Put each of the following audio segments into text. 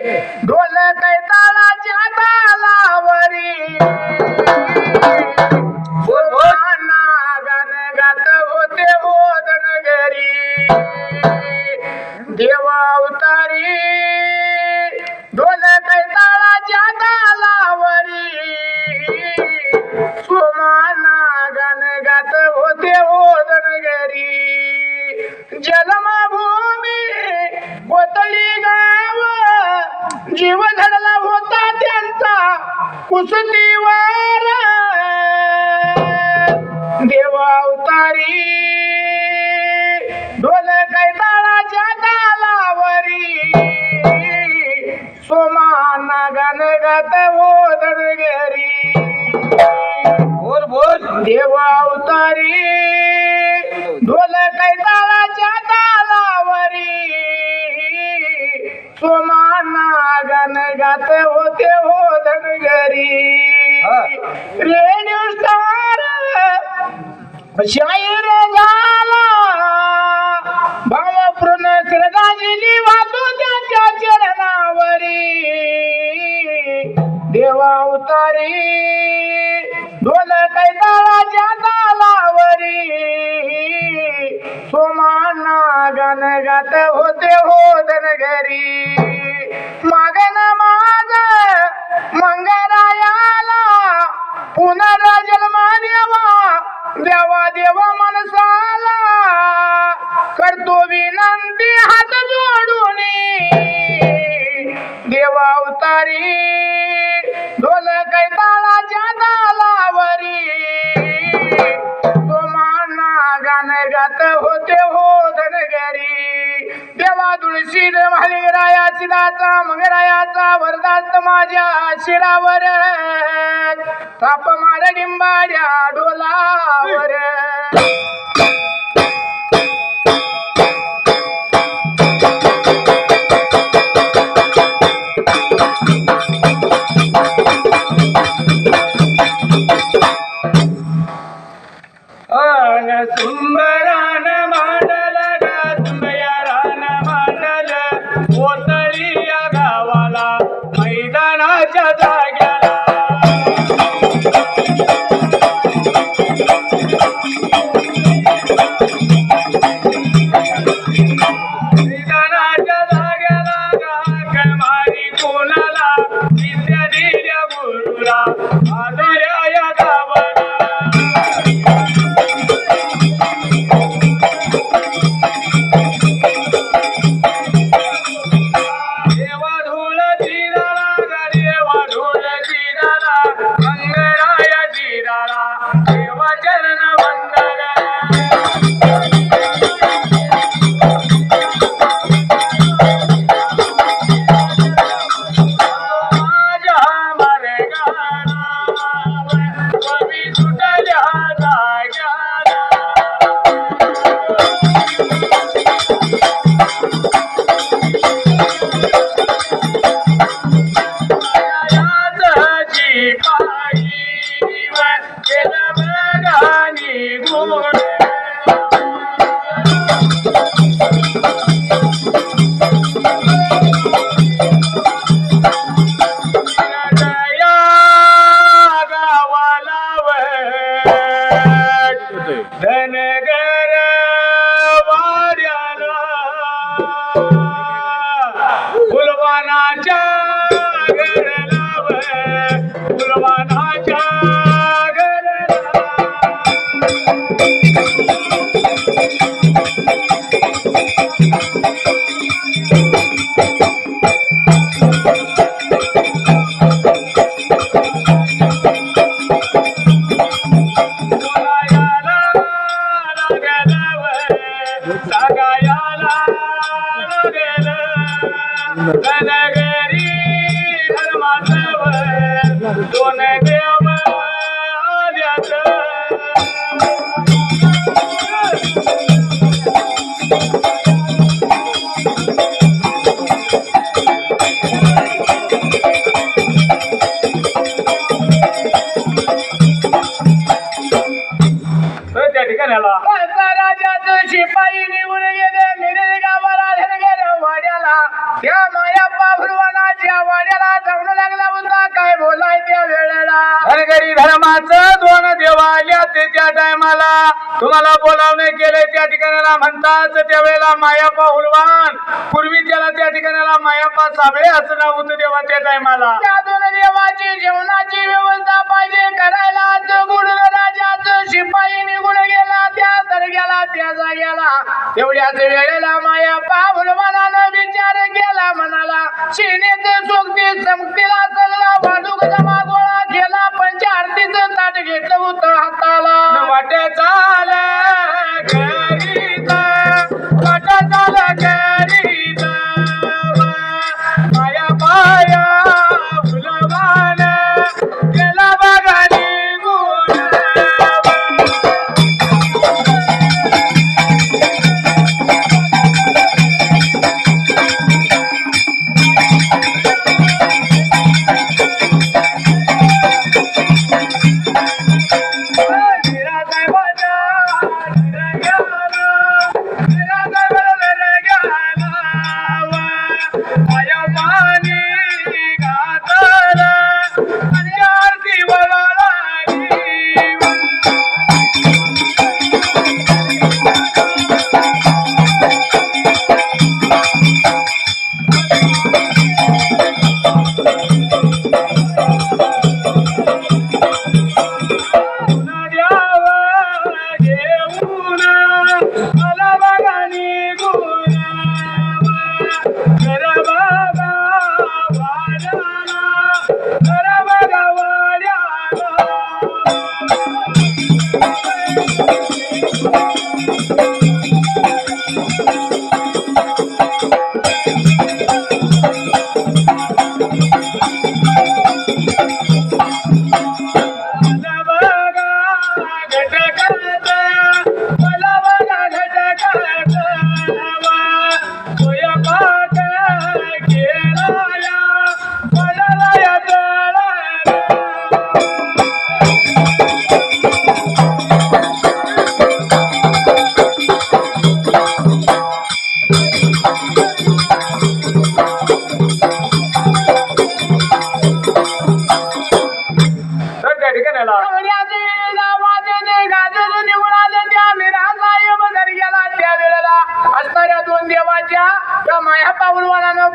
ढोल कैताळाच्या तालावरी गाणं गात होते ओदन घरी देवा अवतारी ढोल कैताळाच्या तालावरी सोमाना गाणं गात होते ओदन घरी जन्मभूमी कोतळी गाव जीव धडला होता त्यांचा कुसतीवर देवा अवतारी ढोल कैताळाच्या तालावरी सोमाना गाणं गात ओदन घरी बोल बोल देवा अवतारी ढोल कैताळाच्या तालावरी सोमाना गाणं गात होते ओदन घरी रेडिओ स्टार शाहीर झाला भावपूर्ण श्रद्धांजली वाहतो त्यांच्या चरणावरी देवा अवतारी ढोल कैताळाच्या तालावरी सोमाना गाणं गात होते ओदन घरी मागन माग मंगरायाला पुनर्जन्म देवा देवा मनसाला करतो विनंती हात जोडून देवा अवतारी ढोल कैताळाच्या तालावरी सोमाना गाणं गात होते ओदन घरी देवा तुळशीर महालिंगराया सिदाचा मंगरायाचा वरदास्त माझ्या शिरावर ताप मार डिंबाड्या ढोलावर सुंदरान मांडल ग सुंदरान मांडल कोतळी या गावाला मैदानाच्या जाग्याला मैदानाच्या जाग्याला गाक मारी कोणाला विद्या दिल्या गुरुला आदर्या या गावाला धनगर वाड्याला फुलवानाच्या घरला फुलवानाच्या धनगरी धर्माचं दोन देव आल्याचं त्या ठिकाणाला राजाचं शिपाई निघून गेले मिरज गावाला धनगर वाड्याला त्या माया पाभरवाना तुम्हाला बोलावणे केले त्या ठिकाणाला म्हणतात त्यावेळेला मायापा हुलवान. पूर्वी त्याला त्या ठिकाणाला मायापा साबळे असं नाव होतं देवा त्या टायमाला. त्या दोन देवाची जेवणाची व्यवस्था पाहिजे करायला. गुडून राजाचं शिपाई निघून गेला त्या दर्ग्याला त्या जाग्याला. एवढ्याच वेळेला मायापा हुलवानानं विचार केला म्हणाला शिनेचं सोगती चमकतीला सगळा वाढूक जमा गोळा केला. पंचारतीचं ताट घेतलं होतं हाताला. वाट चाल करीता वाट चाल करीता माया पाया फुलवान गेला बघा निघून.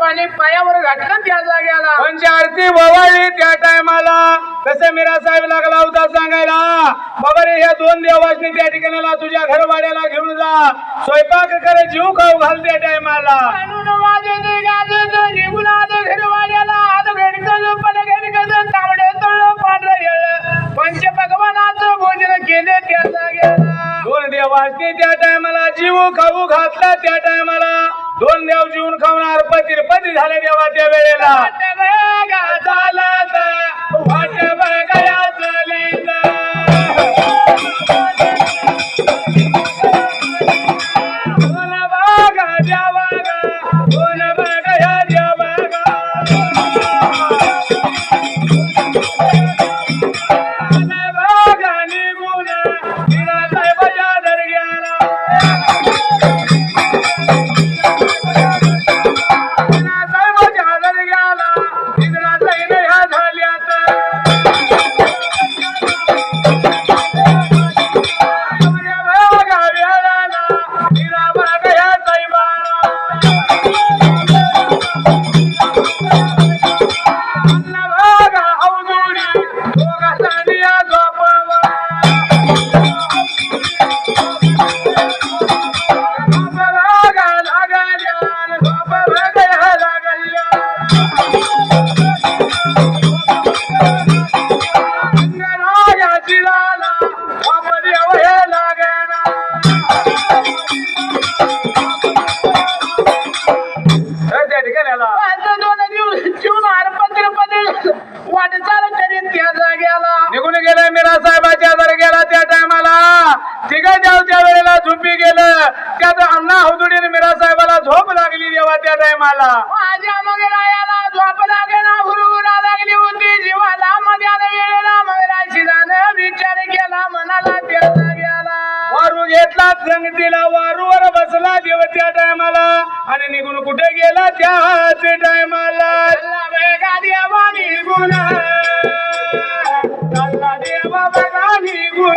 पाणी पायावर घातलं त्या जाग्याला. म्हणजे आरती भवाळी त्या टायमाला कसं मीरा साहेब लागला होता सांगायला बाबा रे ह्या दोन देवासनी त्या ठिकाणाला तुझ्या घरवाड्याला घेऊन जा स्वयंपाक करे जीव खाऊ घाल त्या टायमाला. निघून आलं घरवाड्याला. आलं घडकं पण घडकं तांबडे तळलं पांढरं येळं. पंच भगवानाचं भोजन केले त्या जाग्याला. दोन देवासनी त्या टायमाला जीव खाऊ घातला त्या टायमाला. दोन देव जीवन खाऊन अर्पती झाले देवा त्या वेळेला. वाट बघाया चलेत दोन बघा देवा दोन बघाया देवा बघा निघून साहेबाच्या दर्ग्याला. निघून गेले मीरा साहेबाच्या दर्ग्याला त्या टायमाला. तिघा देव त्या वेळेला झोपी गेलं. त्यात अण्णा हुदुडीने मीरा साहेबाला झोप लागली देवा त्या टायमाला. माझ्या मग रायाला झोप लागेना हुरहुरा लागली होती जीवाला. मध्ये वेळेला मग राशीदानं विचार केला म्हणाला त्या जाग्याला. वारू घेतला संगतीला वारूवर बसला देव त्या टायमाला आणि निघून कुठे गेला त्याच टायमाला. वेगा देवा निघून देवा बघा निघून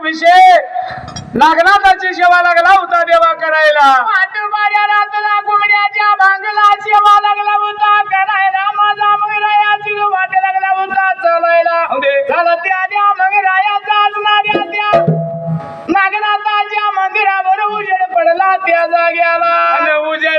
अभिषेक नागनाथाची सेवा लागला होता देवा करायला. पाठोपाऱ्याला तुला घुमण्याच्या भांगला सेवा लागला होता करायला. माझा मंगरायाची वाट लागला होता चालायला. झाला त्या मंगरायाचा असणाऱ्या त्या नागनाथाच्या मंदिरावर उजेड पडला त्या जाग्याला. आणि उजेड